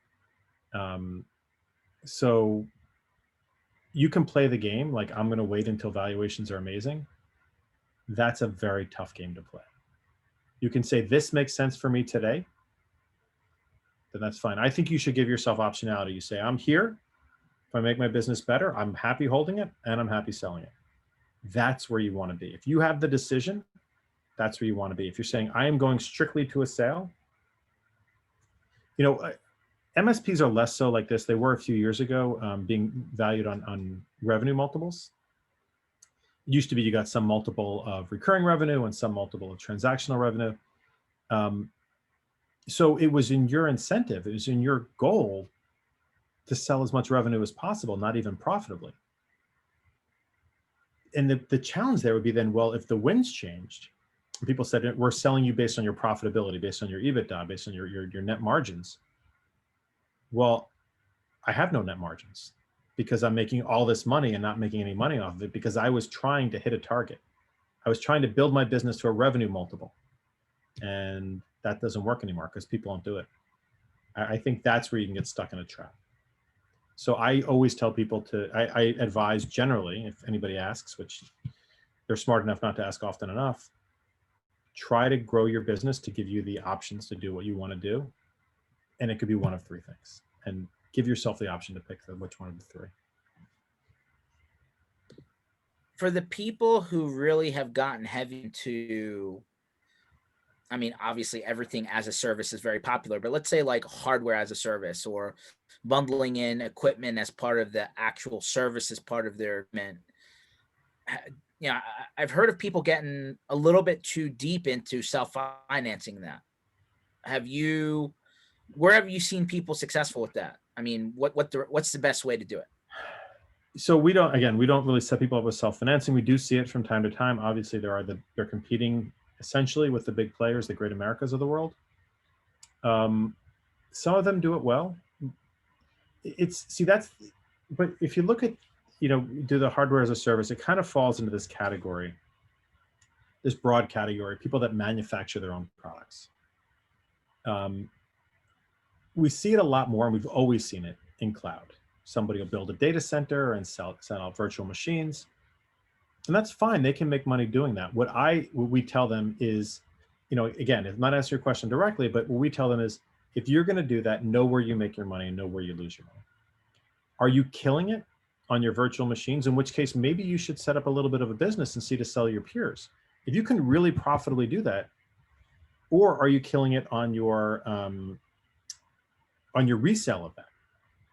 So you can play the game like, I'm going to wait until valuations are amazing. That's a very tough game to play. You can say, this makes sense for me today, then that's fine. I think you should give yourself optionality. You say, I'm here. If I make my business better, I'm happy holding it and I'm happy selling it. That's where you want to be. If you have the decision, that's where you want to be. If you're saying, I am going strictly to a sale, MSPs are less so like this. They were a few years ago, being valued on revenue multiples. It used to be you got some multiple of recurring revenue and some multiple of transactional revenue. So it was in your incentive, it was in your goal to sell as much revenue as possible, not even profitably. And the challenge there would be then, well, if the winds changed, people said, we're selling you based on your profitability, based on your Ebitda, based on your net margins. Well, I have no net margins because I'm making all this money and not making any money off of it because I was trying to hit a target. I was trying to build my business to a revenue multiple. And that doesn't work anymore because people don't do it. I think that's where you can get stuck in a trap. So I always tell people I advise generally, if anybody asks, which they're smart enough not to ask often enough, try to grow your business to give you the options to do what you want to do. And it could be one of three things. And give yourself the option to pick which one of the three. For the people who really have gotten heavy into, I mean, obviously everything as a service is very popular, but let's say like hardware as a service or bundling in equipment as part of the actual service as part of their equipment. I've heard of people getting a little bit too deep into self-financing that. Where have you seen people successful with that? I mean, what's the best way to do it? So we don't really set people up with self-financing. We do see it from time to time. Obviously they're competing essentially with the big players, the great Americas of the world. Some of them do it well. But if you look at do the hardware as a service, it kind of falls into this category, this broad category, people that manufacture their own products. We see it a lot more, and we've always seen it in cloud. Somebody will build a data center and send out virtual machines, and that's fine. They can make money doing that. What we tell them is, again, if not answer your question directly, but what we tell them is, if you're going to do that, know where you make your money and know where you lose your money. Are you killing it on your virtual machines? In which case, maybe you should set up a little bit of a business and see to sell your peers. If you can really profitably do that, or are you killing it on your resale of that,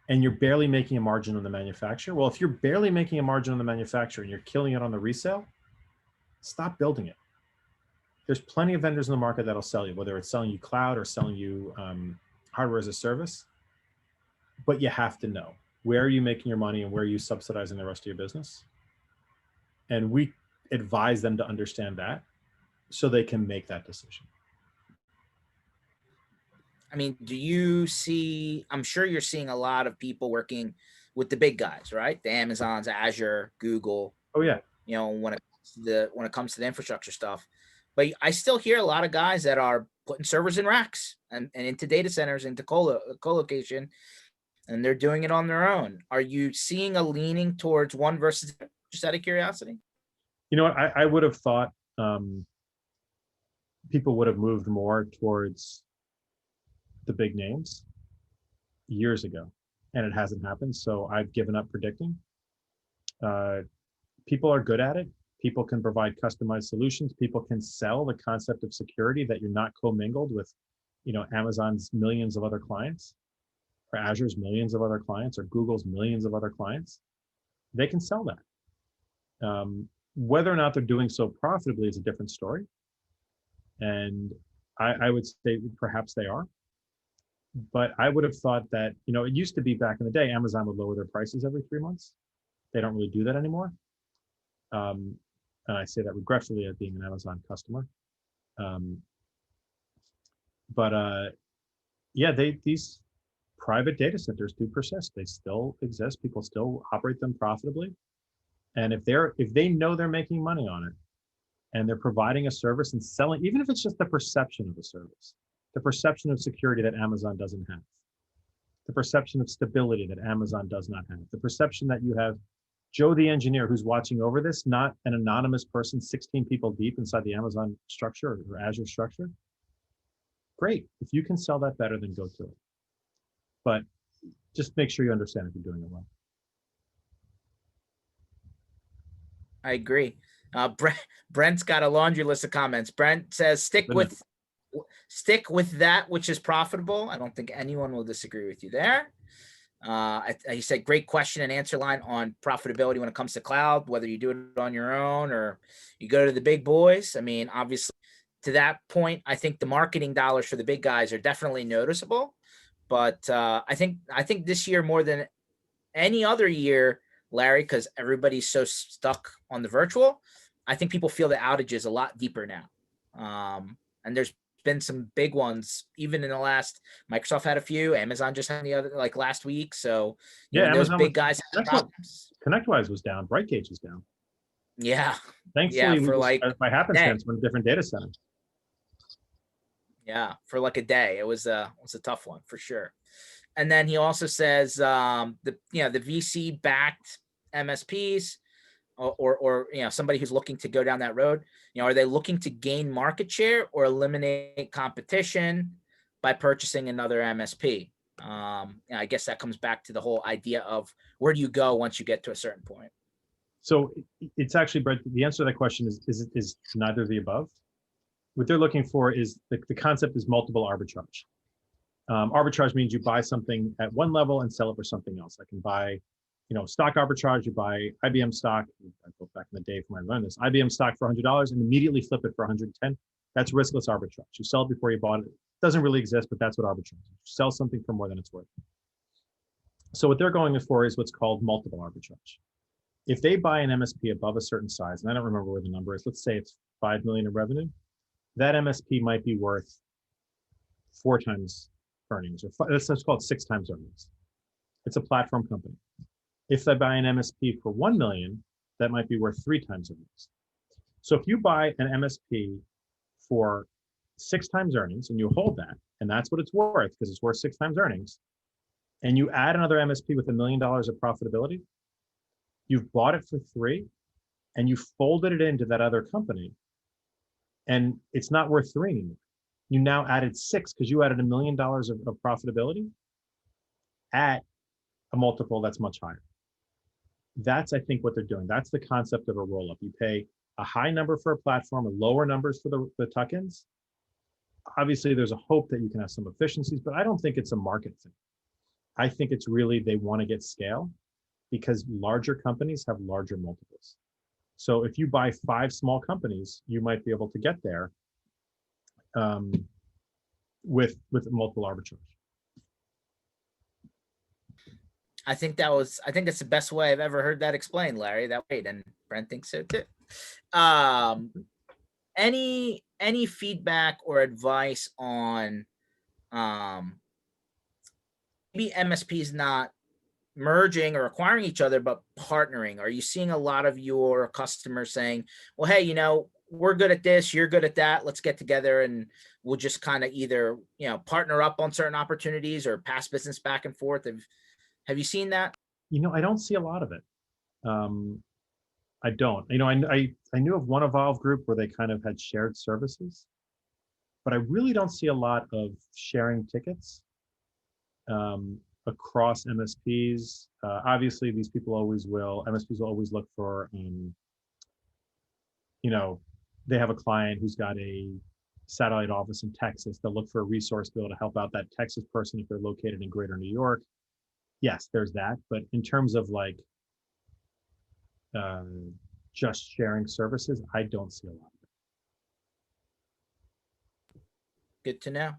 and you're barely making a margin on the manufacturer? Well, if you're barely making a margin on the manufacturer and you're killing it on the resale, stop building it. There's plenty of vendors in the market that'll sell you, whether it's selling you cloud or selling you hardware as a service. But you have to know, where are you making your money and where are you subsidizing the rest of your business? And we advise them to understand that so they can make that decision. I mean, do you see, I'm sure you're seeing a lot of people working with the big guys, right? The Amazons, Azure, Google. Oh yeah. When it comes to the infrastructure stuff. But I still hear a lot of guys that are putting servers in racks and into data centers, into co-location, and they're doing it on their own. Are you seeing a leaning towards one versus, just out of curiosity? You know what, I would have thought people would have moved more towards the big names years ago, and it hasn't happened. So I've given up predicting. People are good at it. People can provide customized solutions. People can sell the concept of security, that you're not commingled with, Amazon's millions of other clients, or Azure's millions of other clients, or Google's millions of other clients. They can sell that. Whether or not they're doing so profitably is a different story. And I would say perhaps they are. But I would have thought that, it used to be back in the day, Amazon would lower their prices every 3 months. They don't really do that anymore. And I say that regretfully as being an Amazon customer. Yeah, these private data centers do persist. They still exist. People still operate them profitably. And if they know they're making money on it, and they're providing a service and selling, even if it's just the perception of a service, the perception of security that Amazon doesn't have, the perception of stability that Amazon does not have, the perception that you have Joe the engineer who's watching over this, not an anonymous person 16 people deep inside the Amazon structure or Azure structure. Great. If you can sell that better, then go to it. But just make sure you understand if you're doing it well. I agree. Brent's got a laundry list of comments. Brent says, stick with that which is profitable. I don't think anyone will disagree with you there. He said, great question and answer line on profitability when it comes to cloud, whether you do it on your own or you go to the big boys. I mean, obviously, to that point, I think the marketing dollars for the big guys are definitely noticeable. But I think this year more than any other year, Larry, because everybody's so stuck on the virtual, I think people feel the outages a lot deeper now. And there's been some big ones even in the last. Microsoft had a few. Amazon just had the other, like last week. So yeah, those big guys had problems. ConnectWise was down. Brightgauge was down. Yeah. Thankfully, for by happenstance, we're in a different data center. Yeah, for like a day, it was a tough one for sure. And then he also says the VC backed MSPs or somebody who's looking to go down that road, are they looking to gain market share or eliminate competition by purchasing another MSP? I guess that comes back to the whole idea of where do you go once you get to a certain point. So it's actually, Brett, the answer to that question is neither of the above. What they're looking for is the concept is multiple arbitrage. Arbitrage means you buy something at one level and sell it for something else. I can buy, stock arbitrage. You buy IBM stock. I go back in the day from when I learned this. IBM stock for $100 and immediately flip it for 110. That's riskless arbitrage. You sell it before you bought it. It doesn't really exist, but that's what arbitrage is. You sell something for more than it's worth. So what they're going for is what's called multiple arbitrage. If they buy an MSP above a certain size, and I don't remember where the number is, let's say it's 5 million in revenue, that MSP might be worth 4 times earnings, or let's call it 6 times earnings. It's a platform company. If I buy an MSP for 1 million, that might be worth 3 times earnings. So if you buy an MSP for 6 times earnings and you hold that, and that's what it's worth because it's worth 6 times earnings, and you add another MSP with $1 million of profitability, you've bought it for 3 and you folded it into that other company, and it's not worth 3 anymore. You now added 6 because you added $1 million of profitability at a multiple that's much higher. That's, I think, what they're doing. That's the concept of a roll-up. You pay a high number for a platform and lower numbers for the tuck-ins. Obviously, there's a hope that you can have some efficiencies, but I don't think it's a market thing. I think it's really they want to get scale because larger companies have larger multiples. So if you buy 5 small companies, you might be able to get there with multiple arbitrage. I think that's the best way I've ever heard that explained, Larry. That way, and Brent thinks so too. Any feedback or advice on maybe MSPs not merging or acquiring each other, but partnering? Are you seeing a lot of your customers saying, well, hey, we're good at this, you're good at that, let's get together and we'll just kind of either, partner up on certain opportunities or pass business back and forth? Have you seen that? I don't see a lot of it. I don't. I knew of one Evolve group where they kind of had shared services, but I really don't see a lot of sharing tickets across MSPs. Obviously, these people always will. MSPs will always look for, they have a client who's got a satellite office in Texas. They'll look for a resource to be able to help out that Texas person if they're located in Greater New York. Yes, there's that. But in terms of like just sharing services, I don't see a lot of it. Good to know.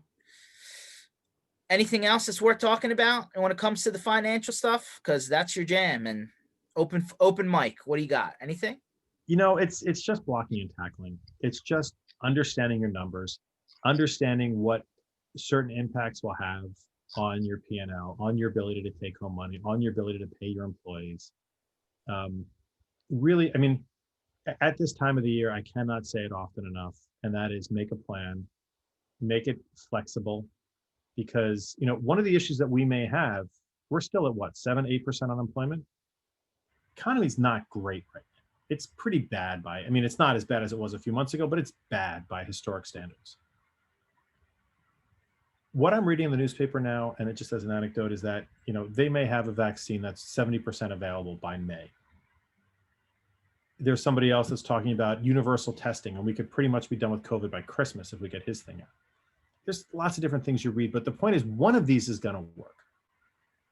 Anything else that's worth talking about when it comes to the financial stuff? Because that's your jam. And open mic. What do you got? Anything? It's just blocking and tackling. It's just understanding your numbers, understanding what certain impacts will have on your P&L, on your ability to take home money, on your ability to pay your employees. Really, I mean, at this time of the year, I cannot say it often enough, and that is make a plan, make it flexible, because one of the issues that we may have, we're still at what, 7-8% unemployment. Economy's not great right now. It's pretty bad it's not as bad as it was a few months ago, but it's bad by historic standards. What I'm reading in the newspaper now, and it just as an anecdote, is that they may have a vaccine that's 70% available by May. There's somebody else that's talking about universal testing, and we could pretty much be done with COVID by Christmas if we get his thing out. There's lots of different things you read, but the point is one of these is going to work.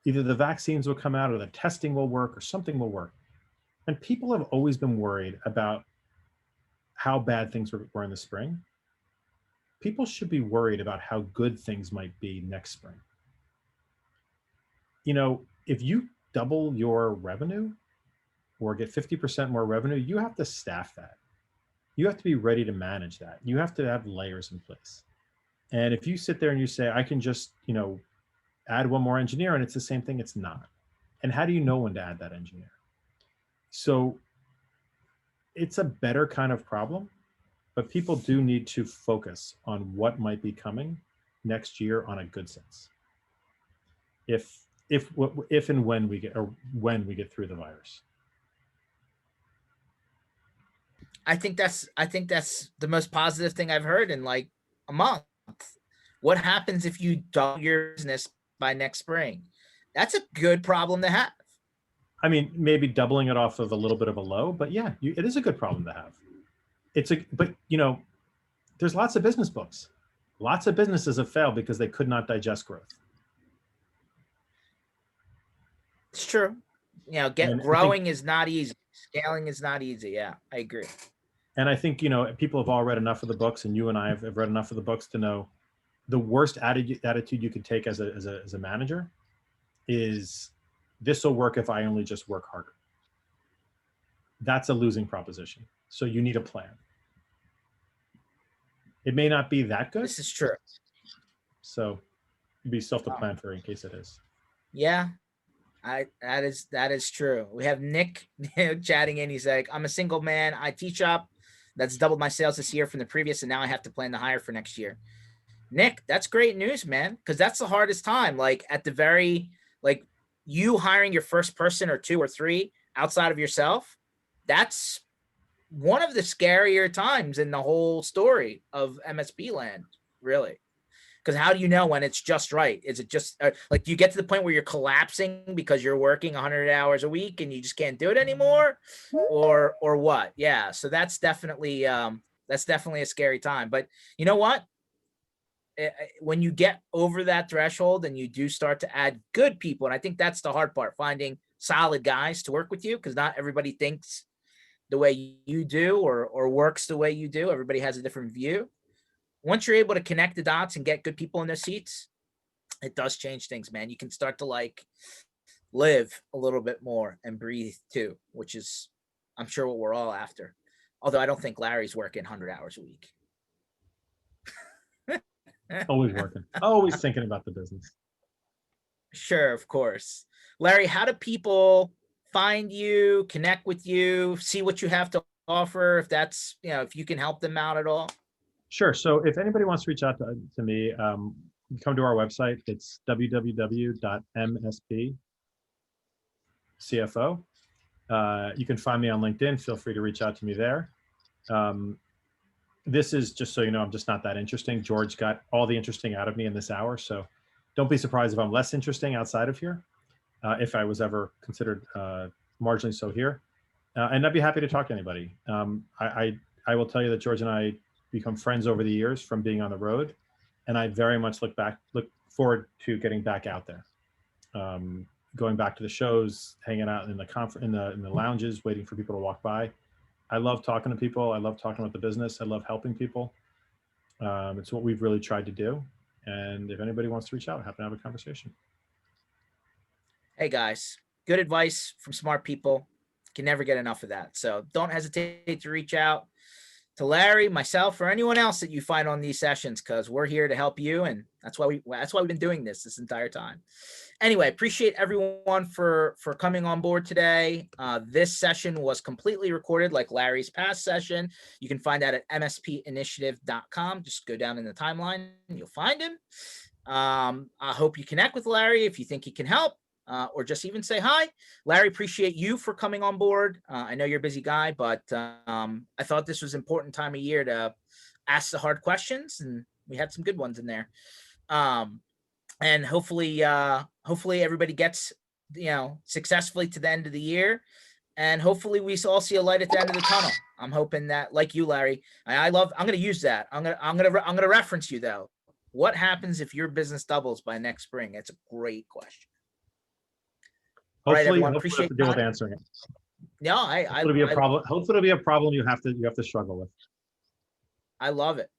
Either the vaccines will come out or the testing will work or something will work. And people have always been worried about how bad things were in the spring. People should be worried about how good things might be next spring. If you double your revenue or get 50% more revenue, you have to staff that. You have to be ready to manage that. You have to have layers in place. And if you sit there and you say, I can just, add one more engineer and it's the same thing, it's not. And how do you know when to add that engineer? So it's a better kind of problem, but people do need to focus on what might be coming next year on a good sense. If and when we get through the virus. I think that's the most positive thing I've heard in like a month. What happens if you double your business by next spring? That's a good problem to have. I mean, maybe doubling it off of a little bit of a low, but yeah, it is a good problem to have. But there's lots of business books. Lots of businesses have failed because they could not digest growth. It's true. Growing is not easy. Scaling is not easy. Yeah, I agree. And I think, people have all read enough of the books, and you and I have read enough of the books to know the worst attitude you could take as a manager is, this will work if I only just work harder. That's a losing proposition. So you need a plan. It may not be that good. This is true. So be self to plan for in case it is. Yeah. That is true. We have Nick chatting in. He's like, I'm a single man IT shop that's doubled my sales this year from the previous, and now I have to plan to hire for next year. Nick, that's great news, man, because that's the hardest time. Like at the very, like you hiring your first person or two or three outside of yourself, that's one of the scarier times in the whole story of MSP land, really. Because how do you know when it's just right? Is it just like, do you get to the point where you're collapsing because you're working 100 hours a week and you just can't do it anymore, or what? Yeah, so that's definitely a scary time. But you know what? When you get over that threshold and you do start to add good people, and I think that's the hard part, finding solid guys to work with you, because not everybody thinks the way you do or works the way you do. Everybody has a different view. Once you're able to connect the dots and get good people in their seats, it does change things, man. You can start to like live a little bit more and breathe too, which is, I'm sure, what we're all after. Although I don't think Larry's working 100 hours a week. Always working, always thinking about the business. Sure, of course. Larry, how do people find you, connect with you, see what you have to offer, if that's, if you can help them out at all? Sure. So if anybody wants to reach out to me, come to our website. It's www.mspcfo. You can find me on LinkedIn. Feel free to reach out to me there. This is just so you know, I'm just not that interesting. George got all the interesting out of me in this hour. So don't be surprised if I'm less interesting outside of here, if I was ever considered marginally so here. And I'd be happy to talk to anybody. I will tell you that George and I become friends over the years from being on the road. And I very much look forward to getting back out there. Going back to the shows, hanging out in the lounges, waiting for people to walk by. I love talking to people. I love talking about the business. I love helping people. It's what we've really tried to do. And if anybody wants to reach out, I'm happy to have a conversation. Hey guys, good advice from smart people. Can never get enough of that. So don't hesitate to reach out to Larry, myself, or anyone else that you find on these sessions, because we're here to help you, and that's why we've been doing this entire time. Anyway, appreciate everyone for coming on board today. This session was completely recorded, like Larry's past session. You can find that at mspinitiative.com. Just go down in the timeline and you'll find him. I hope you connect with Larry if you think he can help. Or just even say hi. Larry, appreciate you for coming on board. I know you're a busy guy, but I thought this was an important time of year to ask the hard questions, and we had some good ones in there. And hopefully everybody gets, successfully to the end of the year, and hopefully we all see a light at the end of the tunnel. I'm hoping that, like you, Larry, I'm going to use that. I'm going to reference you though. What happens if your business doubles by next spring? It's a great question. Hopefully, right, everyone. Hopefully appreciate have to deal with answering it. No, it'll be a problem. Hopefully it'll be a problem you have to struggle with. I love it.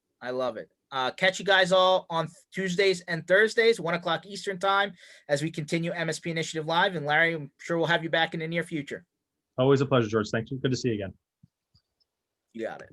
Catch you guys all on Tuesdays and Thursdays, 1:00 Eastern time, as we continue MSP Initiative Live. And Larry, I'm sure we'll have you back in the near future. Always a pleasure, George. Thank you. Good to see you again. You got it.